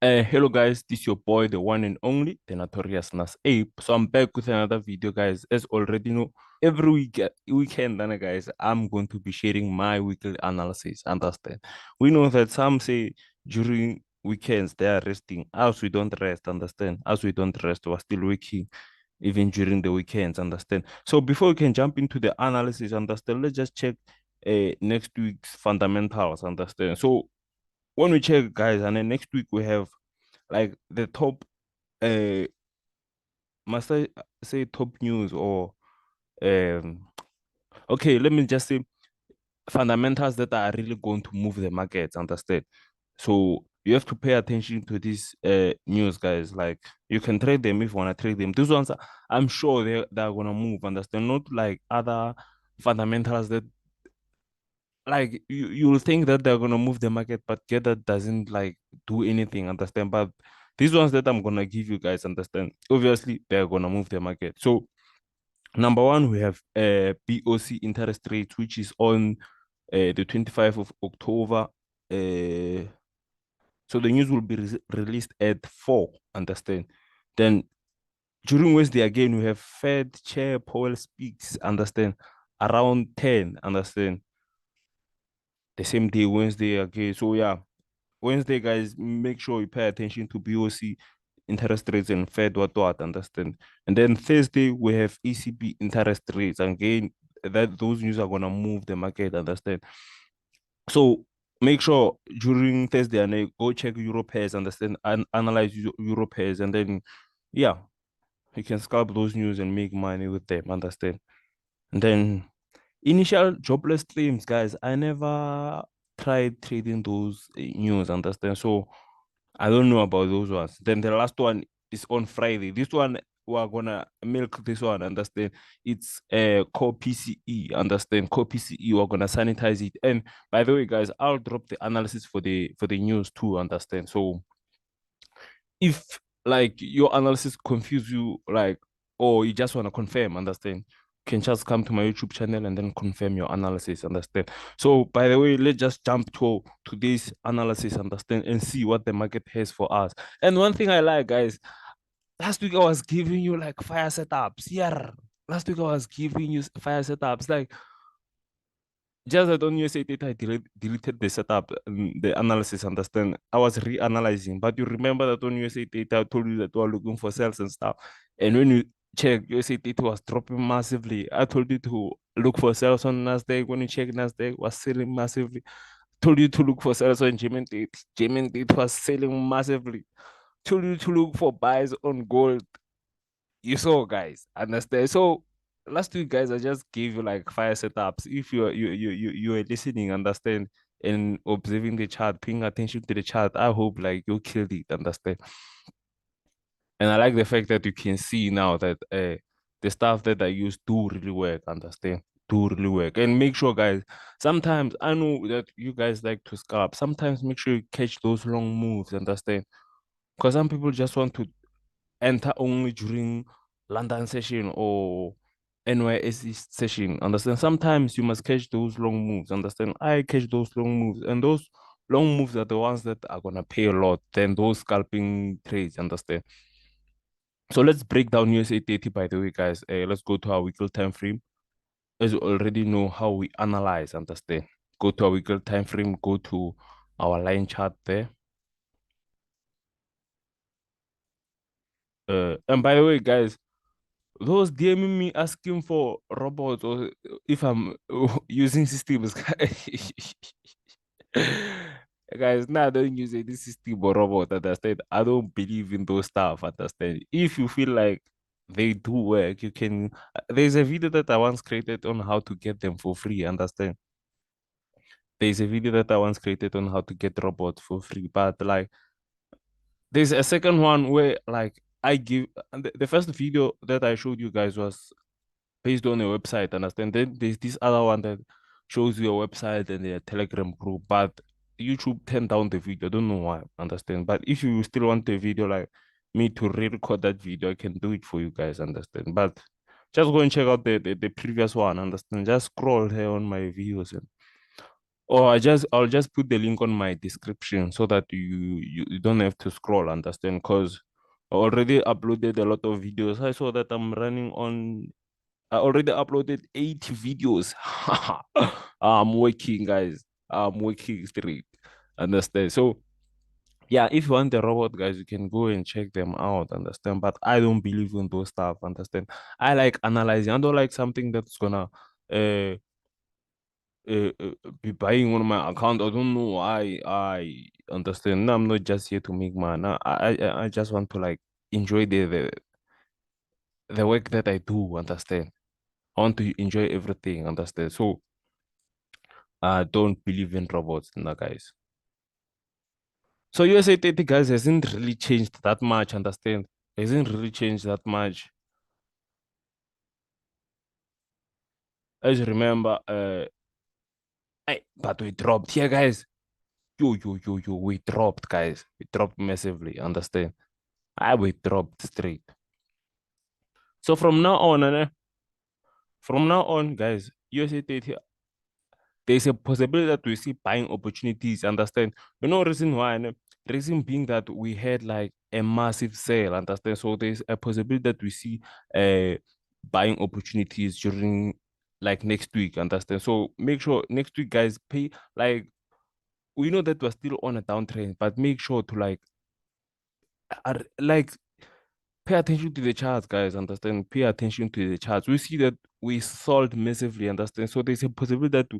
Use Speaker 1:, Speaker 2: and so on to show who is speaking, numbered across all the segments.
Speaker 1: Hello guys, this is your boy, the one and only, the notorious Nas Ape. So I'm back with another video, guys. As already know, every weekend, guys, I'm going to be sharing my weekly analysis. Understand? We know that some say during weekends they are resting. As we don't rest, understand? As we don't rest, we're still working even during the weekends. Understand? So before we can jump into the analysis, understand? Let's just check next week's fundamentals. Understand? So when we check, guys, and then next week we have like the top uh must I say top news or um okay, let me just say fundamentals that are really going to move the markets, understand? So you have to pay attention to these news, guys. Like you can trade them if you want to trade them. These ones I'm sure they're gonna move, understand? Not like other fundamentals that like you'll think that they're gonna move the market, but get that doesn't like do anything, understand? But these ones that I'm gonna give you guys, understand? Obviously, they're gonna move the market. So number one, we have BOC interest rate, which is on the 25th of October. So the news will be released at 4, understand? Then during Wednesday again, we have Fed Chair Powell speaks, understand? Around 10, understand? The same day, Wednesday again. So yeah, Wednesday, guys, make sure you pay attention to BOC interest rates and Fed what, understand. And then Thursday we have ECB interest rates. Again, that those news are gonna move the market, understand. So make sure during Thursday and go check Euro pairs, understand, and analyze Euro pairs, and then yeah, you can scalp those news and make money with them, understand. And then initial jobless claims, guys, I never tried trading those news, understand. So I don't know about those ones. Then the last one is on Friday. This one we're gonna milk this one, understand? It's core PCE, understand? Core PCE, we're gonna sanitize it. And by the way, guys, I'll drop the analysis for the news too, understand? So if like your analysis confuse you, like, or you just want to confirm, understand, you can just come to my YouTube channel and then confirm your analysis, understand. So by the way, let's just jump to today's analysis, understand, and see what the market has for us. And one thing I like, guys, last week I was giving you like fire setups. Yeah, last week I was giving you fire setups, like just that on USA data, I deleted the setup, the analysis, understand. I was reanalyzing, but you remember that on USA data, I told you that we are looking for sales and stuff. And when you check, USA data was dropping massively. I told you to look for sales on NASDAQ. When you check NASDAQ, was selling massively. Told you to look for sales on German data. German data was selling massively. Told you to look for buys on gold. You saw, guys, understand. So last week, guys, I just gave you like fire setups. If you are listening, understand, and observing the chart, paying attention to the chart, I hope like you killed it, understand. And I like the fact that you can see now that the stuff that I use do really work, understand, do really work. And make sure, guys, sometimes I know that you guys like to scalp, sometimes make sure you catch those long moves, understand, because some people just want to enter only during London session or NYSE session. Understand? Sometimes you must catch those long moves. Understand? I catch those long moves, and those long moves are the ones that are gonna pay a lot than those scalping trades. Understand? So let's break down USA 30 by the way, guys. Let's go to our weekly time frame. As you already know how we analyze, understand? Go to our weekly time frame, go to our line chart there. And by the way, guys, those DMing me asking for robots or if I'm using systems. Guys, now I don't use any system or robot, understand? I don't believe in those stuff, understand? If you feel like they do work, you can. There's a video that I once created on how to get them for free, understand? There's a video that I once created on how to get robots for free, but like, there's a second one where like I give the first video that I showed you guys was based on a website, understand? Then there's this other one that shows you a website and a Telegram group, but YouTube turned down the video. I don't know why, understand? But if you still want the video like me to re-record that video, I can do it for you guys, understand? But just go and check out the previous one, understand? Just scroll here on my videos and Or I'll just put the link on my description so that you don't have to scroll, understand? Because I already uploaded a lot of videos. I saw that I already uploaded 80 videos. I'm working, guys. I'm working straight. Understand? So yeah, if you want the robot, guys, you can go and check them out, understand? But I don't believe in those stuff, understand? I like analyzing. I don't like something that's gonna uh be buying on my account. I don't know why. I understand. No, I'm not just here to make money. No, I just want to like enjoy the work that I do, understand? I want to enjoy everything, understand? So I don't believe in robots, no, guys. So USA 30, guys, hasn't really changed that much, understand? Hasn't really changed that much. As you remember, but we dropped here, guys. Yo, we dropped, guys. We dropped massively, understand? We dropped straight. So from now on, guys, USA 30, there's a possibility that we see buying opportunities, understand? You know, reason why, ne? Reason being that we had like a massive sale, understand? So there's a possibility that we see buying opportunities during like next week, understand? So make sure next week, guys, pay like we know that we're still on a downtrend, but make sure to like pay attention to the charts, guys. Understand? Pay attention to the charts. We see that we sold massively. Understand? So there's a possibility that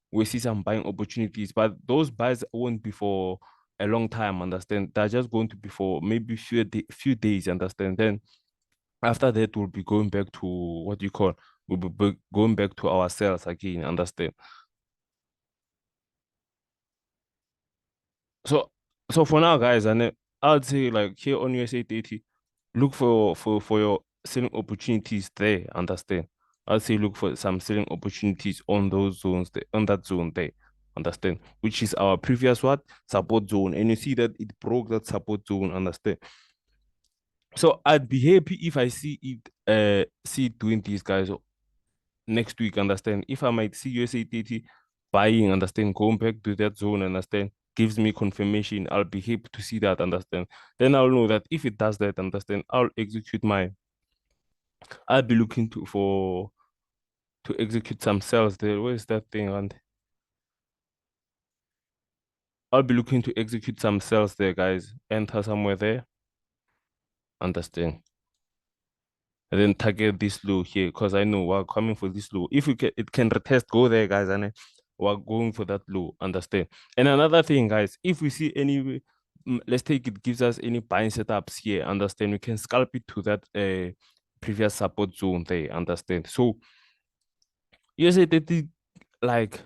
Speaker 1: we see some buying opportunities, but those buys won't be for a long time. Understand? They're just going to be for maybe few days. Understand? Then after that, we'll be going back to what you call. We'll be going back to our sales again. Understand? So so for now, guys, and I'd say like here on USA 30, look for your selling opportunities there. Understand? I'd say look for some selling opportunities on those zones there, on that zone there. Understand? Which is our previous what support zone, and you see that it broke that support zone. Understand? So I'd be happy if I see it doing these guys next week, understand? If I might see USA 30 buying, understand, going back to that zone, understand, gives me confirmation, I'll be happy to see that, understand? Then I'll know that if it does that, understand, I'll be looking to execute some sales there. Where's that thing? And I'll be looking to execute some sales there, guys. Enter somewhere there, understand? And then target this low here because I know we're coming for this low. If it can retest, go there, guys, and we're going for that low. Understand? And another thing, guys, if we see any, let's take it gives us any buying setups here. Understand? We can scalp it to that previous support zone there. Understand? So you said that like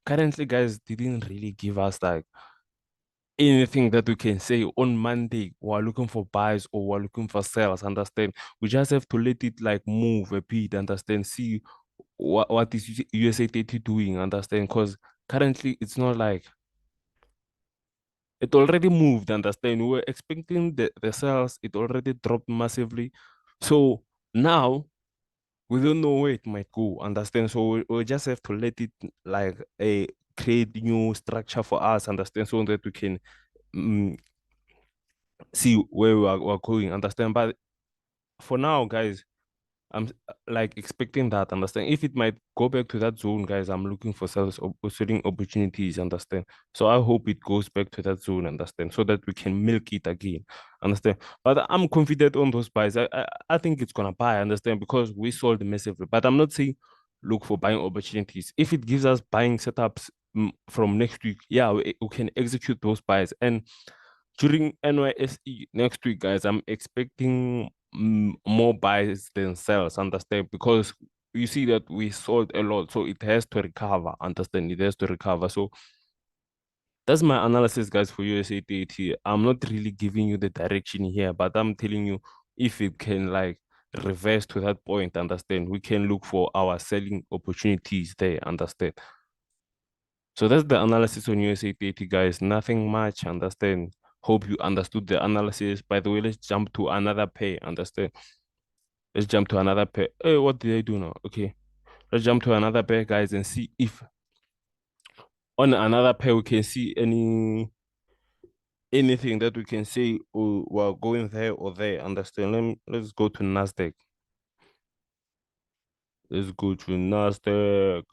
Speaker 1: currently, guys, didn't really give us like anything that we can say on Monday we're looking for buys or we're looking for sales, understand? We just have to let it like move a bit, understand? See what is USA 30 doing, understand? Because currently it's not like it already moved, understand? We were expecting the sales, it already dropped massively. So now we don't know where it might go, understand? So we just have to let it like a create new structure for us, understand? So that we can mm, see where we're going, understand? But for now, guys, I'm like expecting that, understand? If it might go back to that zone, guys, I'm looking for selling opportunities, understand? So I hope it goes back to that zone, understand? So that we can milk it again, understand? But I'm confident on those buys. I think it's gonna buy, understand? Because we sold massively. But I'm not saying look for buying opportunities. If it gives us buying setups from next week, yeah, we can execute those buys. And during NYSE next week, guys, I'm expecting more buys than sales, understand? Because you see that we sold a lot, so it has to recover, understand? It has to recover. So that's my analysis, guys, for USA 30. I'm not really giving you the direction here, but I'm telling you if it can like reverse to that point, understand? We can look for our selling opportunities there, understand? So that's the analysis on USA 30, guys. Nothing much, understand? Hope you understood the analysis. By the way, let's jump to another pair, understand? Let's jump to another pair. Hey, what did I do now? Okay. Let's jump to another pair, guys, and see if On another pair, we can see anything that we can say, oh, we're going there or there. Understand? Let's go to NASDAQ. Let's go to NASDAQ.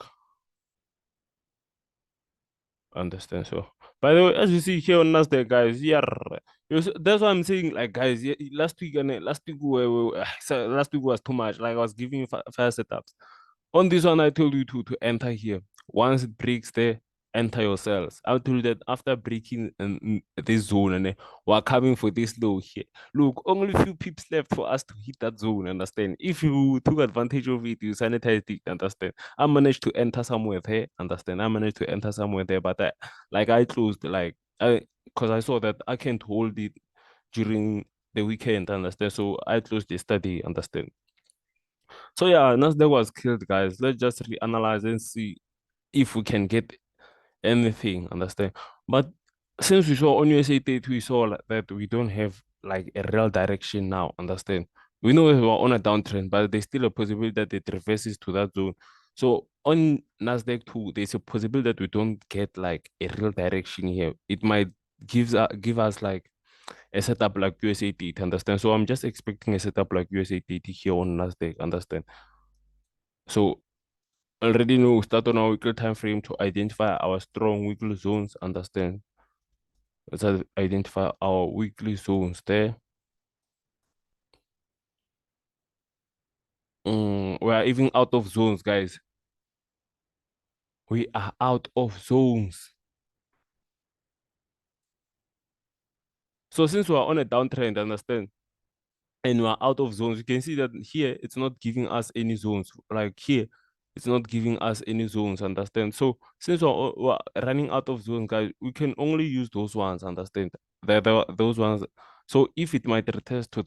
Speaker 1: Understand? So, by the way, as you see here on NASDAQ, guys, yeah, that's what I'm saying. Like, guys, yeah, last week, so last week was too much. Like, I was giving you fire setups. On this one, I told you to enter here. Once it breaks there, enter your cells. I told you that after breaking this zone, and we're coming for this low here. Look, only few pips left for us to hit that zone. Understand? If you took advantage of it, you sanitized it. Understand? I managed to enter somewhere there. Understand? I managed to enter somewhere there, but I closed because I saw that I can't hold it during the weekend. Understand? So I closed yesterday. Understand? So yeah, Nasdaq was killed, guys. Let's just reanalyze and see if we can get anything, understand? But since we saw on USA30, we saw that we don't have like a real direction now, understand? We know we're on a downtrend, but there's still a possibility that it reverses to that zone. So on Nasdaq too, there's a possibility that we don't get like a real direction here. It might give us like a setup like USA30, understand? So I'm just expecting a setup like USA30 here on Nasdaq, understand? So already know start on our weekly time frame to identify our strong weekly zones. Understand? Let's identify our weekly zones there. We are even out of zones, guys. We are out of zones. So since we are on a downtrend, understand, and we are out of zones, you can see that here it's not giving us any zones. Like here, it's not giving us any zones. Understand? So since we're running out of zones, guys, we can only use those ones. Understand? Those ones. So if it might retest to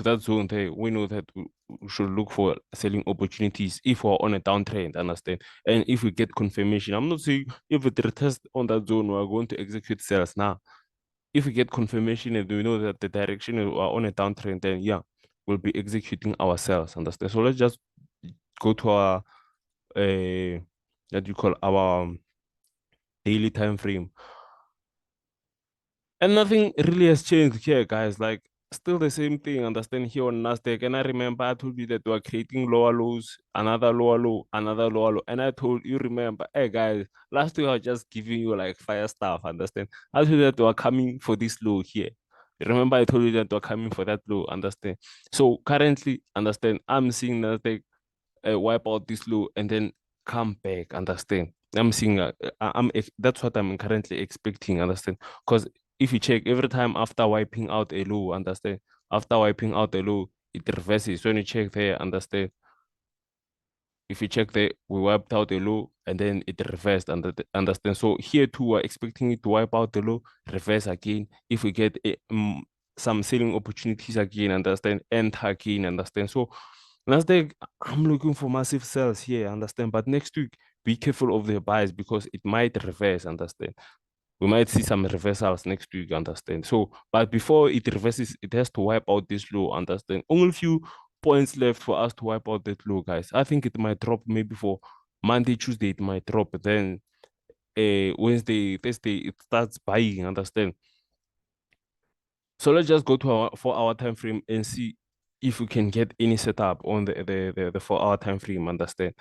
Speaker 1: that zone there, we know that we should look for selling opportunities if we're on a downtrend, understand? And if we get confirmation, I'm not saying if it retests on that zone, we're going to execute sales now. If we get confirmation and we know that the direction is we're on a downtrend, then yeah, we'll be executing our sales, understand? So let's just go to our that you call our daily time frame. And nothing really has changed here, guys. Like, still the same thing. Understand here on Nasdaq. And I remember I told you that we are creating lower lows, another lower low, another lower low. And I told you, remember, hey guys, last week I was just giving you like fire stuff. Understand? I told you that we are coming for this low here. Remember, I told you that we're coming for that low. Understand? So currently, understand, I'm seeing Nasdaq wipe out this low and then come back. Understand? I'm seeing that's what I'm currently expecting. Understand? Because if you check every time after wiping out a low, understand? After wiping out a low, it reverses. When you check there, understand? If you check there, we wiped out the low and then it reversed. Understand? So here too, we're expecting it to wipe out the low, reverse again. If we get some selling opportunities again, understand? Enter again, understand? So Nasdaq, I'm looking for massive sales here, understand? But next week, be careful of the buys because it might reverse, understand? We might see some reversals next week, understand? So, but before it reverses, it has to wipe out this low, understand? Only few points left for us to wipe out that low, guys. I think it might drop maybe for Monday, Tuesday, it might drop. Then Wednesday, Thursday, it starts buying, understand? So let's just go to our 4 hour time frame and see if we can get any setup on the 4 hour time frame, understand?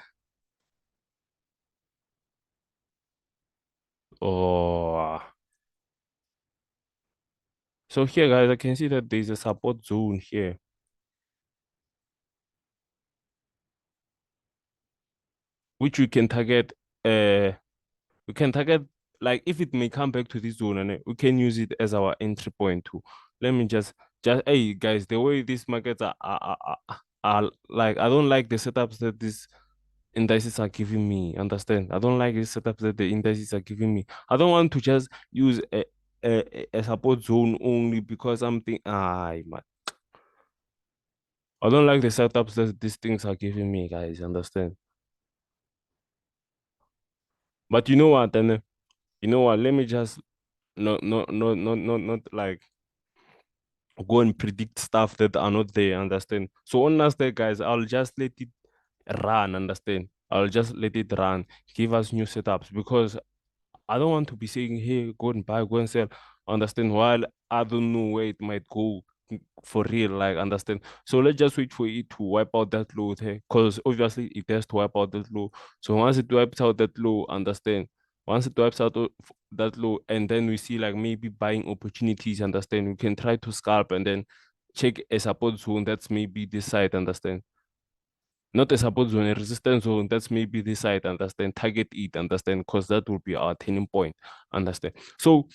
Speaker 1: Oh, so here, guys, I can see that there's a support zone here, which we can target. We can target like if it may come back to this zone, and we can use it as our entry point too. Let me just hey guys, the way these markets are like I don't like the setups that these indices are giving me. Understand? I don't like the setups that the indices are giving me. I don't want to just use a support zone only because I'm thinking, man. I don't like the setups that these things are giving me, guys. Understand? But you know what? Then you know what? Let me just not like go and predict stuff that are not there. Understand? So on Nasdaq, guys, I'll just let it run. Understand? I'll just let it run, give us new setups, because I don't want to be saying, hey, go and buy, go and sell. Understand? While I don't know where it might go for real, like, understand? So let's just wait for it to wipe out that low, hey? Because obviously it has to wipe out that low. So once it wipes out that low, understand? Once it wipes out that low, and then we see like maybe buying opportunities, understand? We can try to scalp and then check a support zone that's maybe this side, understand? Not a support zone, a resistance zone. That's maybe this side, understand? Target it, understand? Because that will be our turning point, understand? So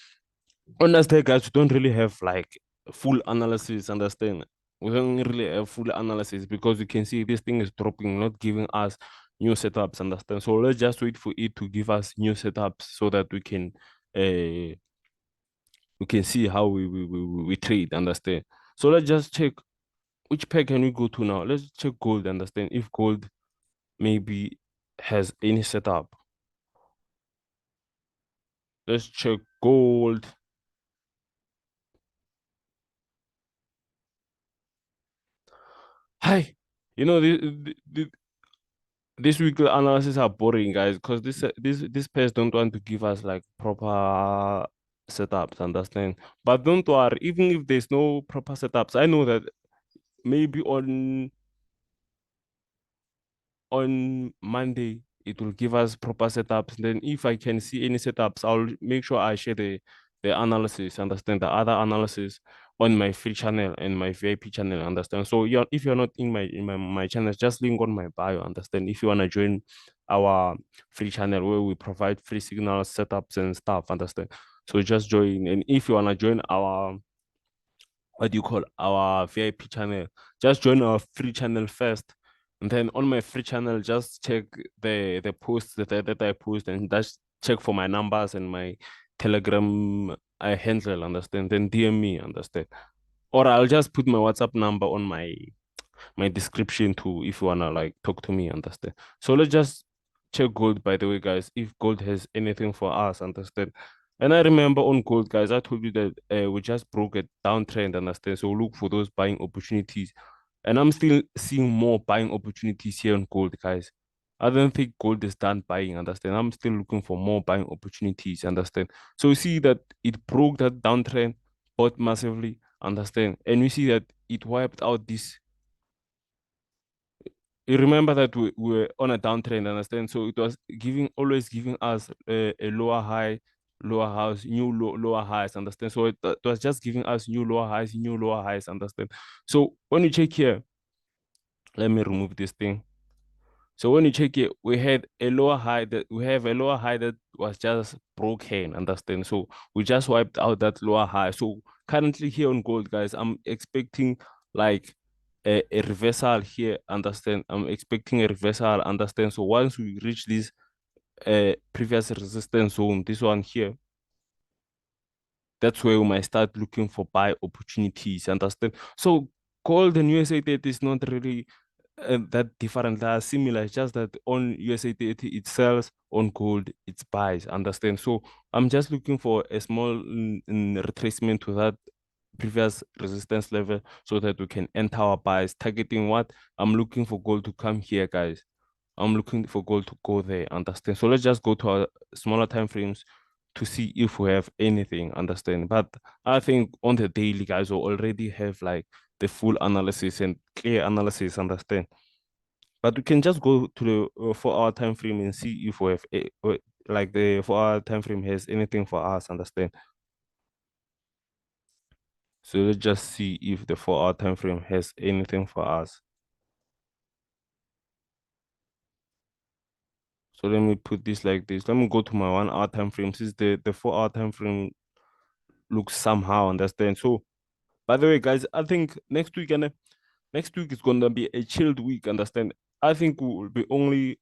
Speaker 1: on NASDAQ, guys, we don't really have like full analysis, understand? We don't really have full analysis because you can see this thing is dropping, not giving us new setups, understand? So let's just wait for it to give us new setups so that we can see how we trade, understand? So let's just check which pair can we go to now. Let's check gold, understand? If gold maybe has any setup. Let's check gold. Hi, you know this weekly analysis are boring, guys, because this pairs don't want to give us like proper setups, understand? But don't worry, even if there's no proper setups, I know that maybe on Monday it will give us proper setups. Then if I can see any setups, I'll make sure I share the analysis, understand, the other analysis on my free channel and my VIP channel, understand. So yeah, if you're not in my channel, just link on my bio, understand. If you wanna join our free channel where we provide free signals, setups and stuff, understand. So just join. And if you wanna join our what do you call our VIP channel, just join our free channel first. And then on my free channel, just check the posts that I post and just check for my numbers and my Telegram handle, understand? Then DM me, understand? Or I'll just put my WhatsApp number on my description too if you wanna like talk to me, understand? So let's just check gold, by the way, guys, if gold has anything for us, understand? And I remember on gold, guys, I told you that we just broke a downtrend, understand? So look for those buying opportunities. And I'm still seeing more buying opportunities here on gold, guys. I don't think gold is done buying, understand? I'm still looking for more buying opportunities, understand? So you see that it broke that downtrend, bought massively, understand? And we see that it wiped out this. You remember that we were on a downtrend, understand? So it was always giving us a lower high, lower highs, lower highs, understand? So it was just giving us new lower highs, understand? So when you check here, let me remove this thing. So when you check it, we have a lower high that was just broken, understand? So we just wiped out that lower high. So currently here on gold, guys, I'm expecting like a reversal here, understand? I'm expecting a reversal, understand? So once we reach this previous resistance zone, this one here, that's where we might start looking for buy opportunities, understand? So gold and USA30 is not really that different. They are similar. It's just that on USA30 it sells, on gold it buys. Understand? So I'm just looking for a small retracement to that previous resistance level so that we can enter our buys. Targeting what? I'm looking for gold to come here, guys. I'm looking for gold to go there. Understand? So let's just go to our smaller time frames to see if we have anything. Understand? But I think on the daily, guys, we already have like the full analysis and clear analysis. Understand? But we can just go to the 4 hour time frame and see if we have like the 4 hour time frame has anything for us. Understand? So let's just see if the 4 hour time frame has anything for us. So let me put this like this. Let me go to my 1 hour time frame. Since the 4 hour time frame looks somehow, understand? So by the way, guys, I think next week is gonna be a chilled week, understand? I think we will be only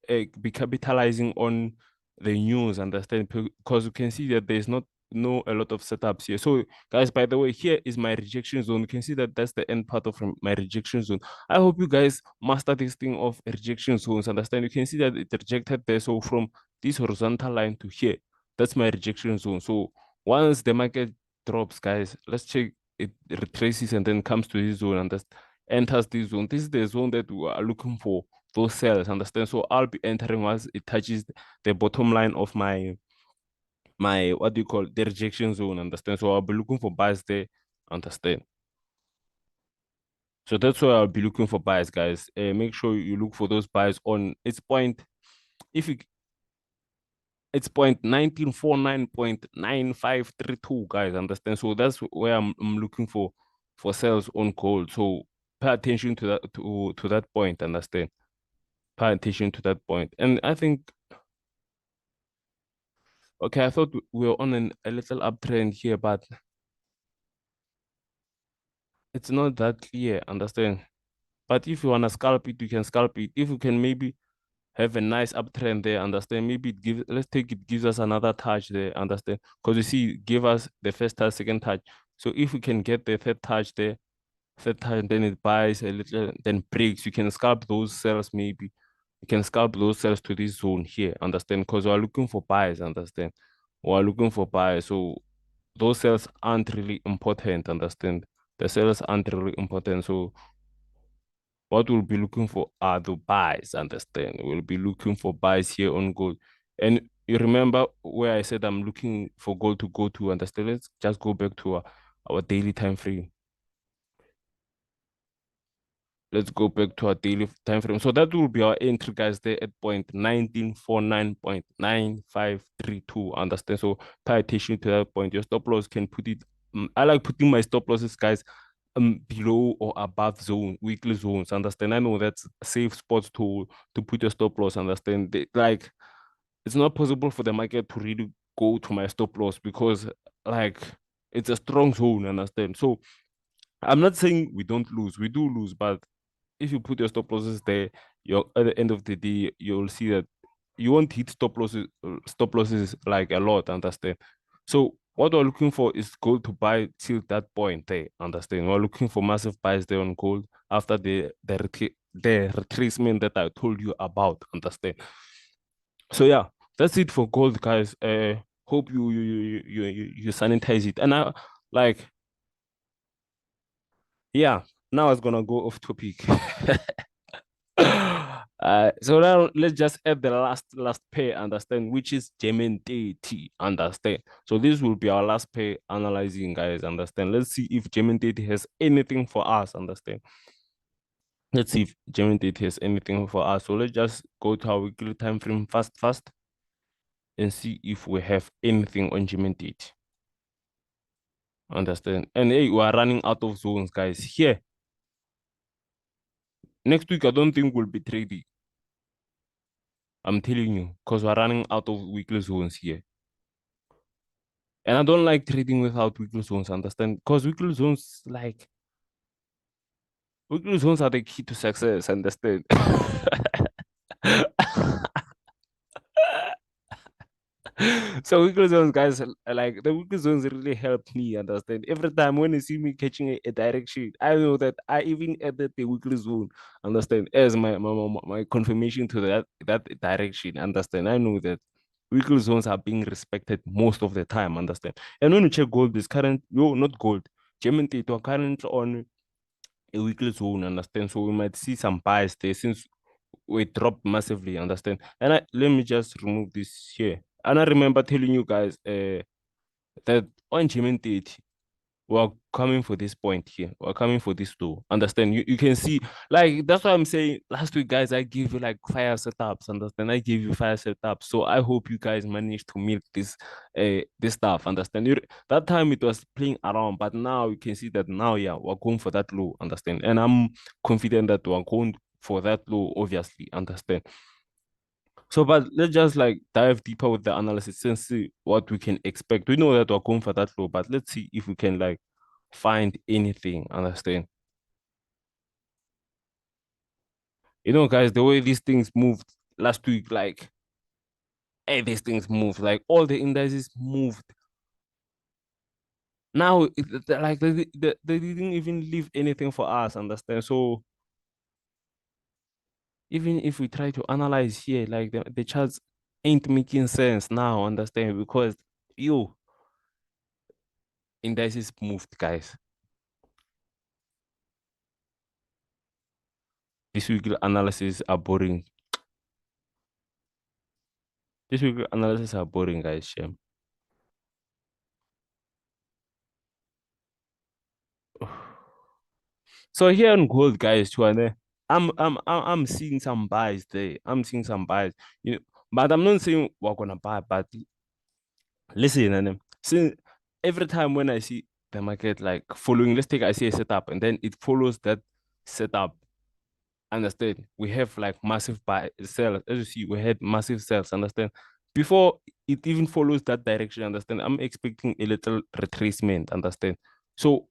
Speaker 1: be capitalizing on the news, understand? Because you can see that there's not no a lot of setups here. So guys, by the way, here is my rejection zone. You can see that that's the end part of my rejection zone. I hope you guys master this thing of rejection zones, understand? You can see that it rejected there. So from this horizontal line to here, that's my rejection zone. So once the market drops, guys, let's check it retraces and then comes to this zone and enters this zone. This is the zone that we are looking for those cells, understand? So I'll be entering once it touches the bottom line of my what do you call the rejection zone, understand? So I'll be looking for buys there, understand? So that's why I'll be looking for buys, guys. Make sure you look for those buys on its point. If you it's 0.1949.9532, guys, understand? So that's where I'm looking for sales on gold. So pay attention to that point, understand? Pay attention to that point. And I think, okay, I thought we were on a little uptrend here, but it's not that clear, understand? But if you want to scalp it, you can scalp it. If you can maybe have a nice uptrend there, understand? Maybe it gives, let's take it gives us another touch there, understand? Because you see, give us the first touch, second touch. So if we can get the third touch there, third touch, then it buys a little, then breaks. You can scalp those cells maybe. You can scalp those cells to this zone here, understand? Because we're looking for buys, understand? We're looking for buys. So those cells aren't really important, understand? The cells aren't really important. So what we'll be looking for are the buys, understand? We'll be looking for buys here on gold. And you remember where I said I'm looking for gold to go to, understand? Let's just go back to our daily time frame. Let's go back to our daily time frame. So that will be our entry, guys, there at point 1949.9532. Understand? So pay attention to that point. Your stop loss can put it. I like putting my stop losses, guys, below or above zone, weekly zones. Understand? I know that's safe spots to put your stop loss. Understand? Like it's not possible for the market to really go to my stop loss because like it's a strong zone. Understand? So I'm not saying we don't lose. We do lose, but if you put your stop losses there, you're at the end of the day, you'll see that you won't hit stop losses like a lot, understand? So what we're looking for is gold to buy till that point there, understand? We're looking for massive buys there on gold after the retracement that I told you about, understand? So yeah, that's it for gold, guys. Hope you sanitize it. And I like yeah, now I was gonna go off topic. So now let's just add the last pair, understand, which is GER30, understand. So this will be our last pair analyzing, guys, understand. Let's see if GER30 has anything for us, understand. Let's see if GER30 has anything for us. So let's just go to our weekly time frame fast, and see if we have anything on GER30. Understand? And hey, we are running out of zones, guys. Here, next week, I don't think we'll be trading. I'm telling you, because we're running out of weekly zones here. And I don't like trading without weekly zones, understand? Because weekly zones are the key to success, understand? So weekly zones, guys, like the weekly zones really help me understand. Every time when you see me catching a direction, I know that I even added the weekly zone, understand, as my confirmation to that direction, understand. I know that weekly zones are being respected most of the time, understand. And when you check gold, this current, no, not gold, German data currently on a weekly zone, understand. So we might see some bias there since we dropped massively, understand. And let me just remove this here. And I remember telling you guys that on German date, we're coming for this point here. We're coming for this too. Understand? You can see, like, that's why I'm saying last week, guys, I gave you like fire setups. Understand? I gave you fire setups. So I hope you guys managed to milk this stuff. Understand? That time it was playing around, but now you can see that now, yeah, we're going for that low. Understand? And I'm confident that we're going for that low, obviously. Understand? So, but let's just like dive deeper with the analysis and see what we can expect. We know that we're going for that low, but let's see if we can like find anything. Understand? Guys, the way these things moved last week, like, hey, these things moved, like all the indices moved. Now, like they didn't even leave anything for us. Understand? So even if we try to analyze here, like the charts ain't making sense now. Understand? Because you indices moved, guys. This weekly analysis are boring. This weekly analysis are boring, guys. Shame. So here on gold, guys, Chuane, I'm seeing some buys there. I'm seeing some buys, you know, but I'm not saying we're gonna buy. But listen, and since every time when I see the market like following, let's take I see a setup and then it follows that setup. Understand? We have like massive buy sell. As you see, we had massive sales. Understand? Before it even follows that direction. Understand? I'm expecting a little retracement. Understand? So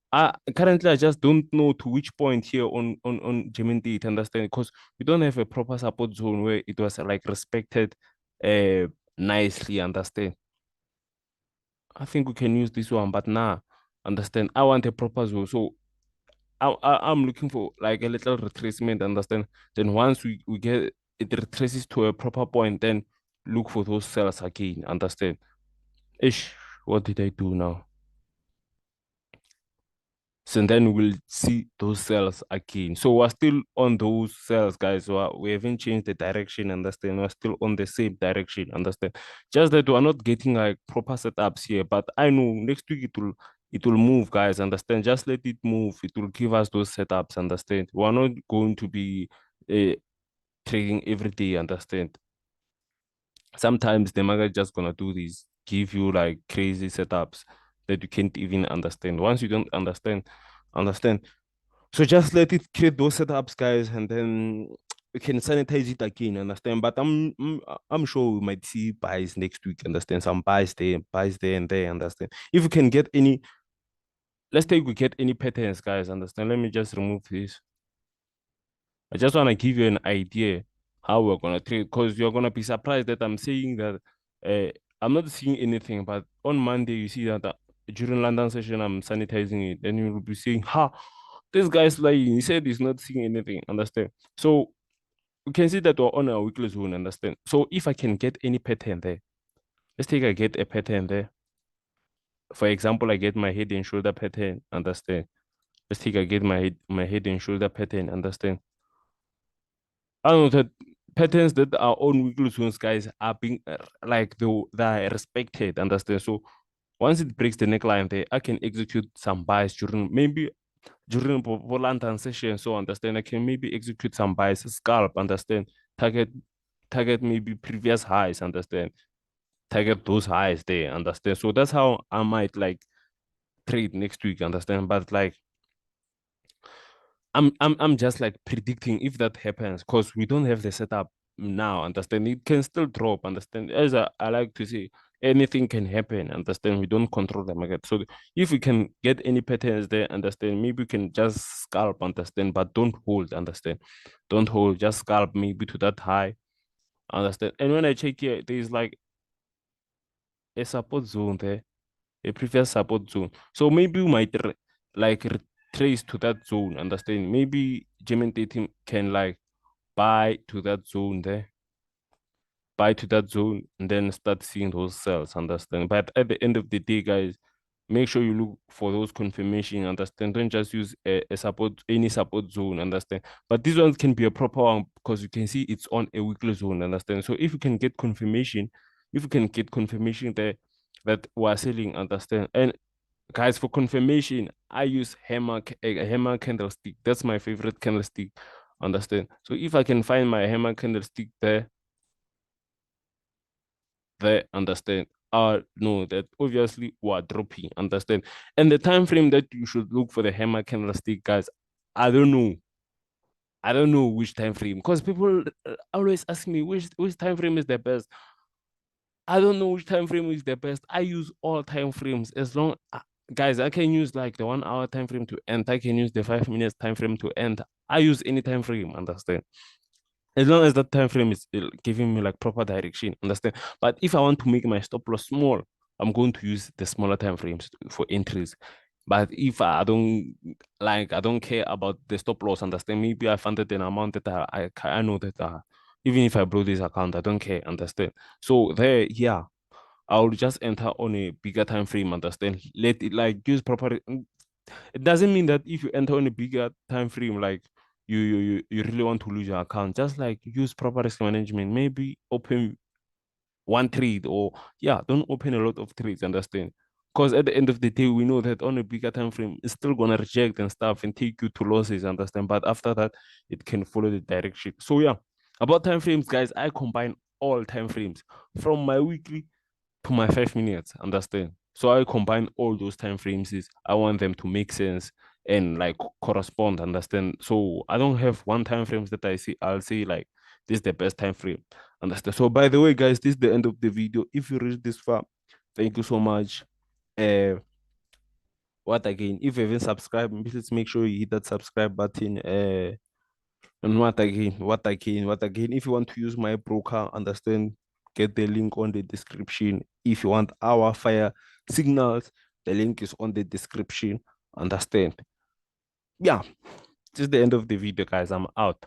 Speaker 1: currently I just don't know to which point here on Gemini to understand because we don't have a proper support zone where it was like respected uh nicely. Understand? I think we can use this one, but nah, understand? I want a proper zone. So I'm looking for like a little retracement, understand? Then once we get it retraces to a proper point, then look for those cells again, understand? Ish, what did I do now? So then we'll see those cells again. So we're still on those cells, guys. We haven't changed the direction, understand? We're still on the same direction, understand? Just that we're not getting like proper setups here. But I know next week it will move, guys. Understand? Just let it move. It will give us those setups, understand? We're not going to be uh, trading every day, understand? Sometimes the market just gonna do this, give you like crazy setups that you can't even understand. Once you don't understand. So just let it create those setups, guys, and then we can sanitize it again, understand? But I'm sure we might see buys next week, understand? Some buys there and there, understand? If we can get any, let's take we get any patterns, guys, understand? Let me just remove this. I just want to give you an idea how we're gonna trade because you're gonna be surprised that I'm saying that I'm not seeing anything, but on Monday you see that during London session I'm sanitizing it, then you will be saying, "Ha, this guy's lying. He said he's not seeing anything." Understand? So we can see that we're on a weekly zone. Understand? So if I can get any pattern there, let's take I get a pattern there. For example, I get my head and shoulder pattern. Understand? Let's take I get my head and shoulder pattern. Understand? I don't know that patterns that are on weekly zones, guys, are being like they are respected. Understand? So once it breaks the neckline there, I can execute some buys during maybe during London session. So understand I can maybe execute some buys, scalp, understand, target target maybe previous highs, understand, target those highs there, understand. So that's how I might like trade next week, understand. But like I'm just like predicting if that happens because we don't have the setup now. Understand? It can still drop. Understand? As I like to say, anything can happen. Understand? We don't control the market. So if we can get any patterns there, understand? Maybe we can just scalp. Understand? But don't hold. Understand? Don't hold. Just scalp maybe to that high. Understand? And when I check here, there is like a support zone there, a previous support zone. So maybe we might like retrace to that zone. Understand? Maybe German team can like buy to that zone there, buy to that zone, and then start seeing those cells. Understand? But at the end of the day, guys, make sure you look for those confirmation. Understand? Don't just use a support any support zone. Understand? But these ones can be a proper one because you can see it's on a weekly zone. Understand? So if you can get confirmation, if you can get confirmation there that we're selling, understand? And guys, for confirmation, I use a hammer candlestick. That's my favorite candlestick. Understand? So if I can find my hammer candlestick there, understand? No, that obviously we're dropping, understand? And the time frame that you should look for the hammer candlestick, guys, I don't know. I don't know which time frame because people always ask me which time frame is the best. I don't know which time frame is the best. I use all time frames as long guys, I can use like the 1 hour time frame to end. I can use the 5 minutes time frame to end. I use any time frame, understand? As long as that time frame is giving me like proper direction, understand? But if I want to make my stop loss small, I'm going to use the smaller time frames for entries. But if I don't like, I don't care about the stop loss, understand? Maybe I funded an amount that I know that even if I blow this account, I don't care, understand? So there, yeah, I'll just enter on a bigger time frame, understand? Let it like use proper. It doesn't mean that if you enter on a bigger time frame, like you really want to lose your account, just like use proper risk management. Maybe open one trade, or yeah, don't open a lot of trades, understand? Because at the end of the day, we know that on a bigger time frame, it's still gonna reject and stuff and take you to losses, understand? But after that, it can follow the direction. So yeah, about time frames, guys, I combine all time frames from my weekly to my 5 minutes, understand? So I combine all those time frames. Is I want them to make sense and like correspond, understand? So I don't have one time frames that I see. I'll say like this is the best time frame, understand? So by the way, guys, this is the end of the video. If you reached this far, thank you so much. Uh, what again? If you haven't subscribed, please make sure you hit that subscribe button. And what again? What again? What again? If you want to use my broker, understand, get the link on the description. If you want our fire signals, the link is on the description. Understand? Yeah, this is the end of the video, guys. I'm out.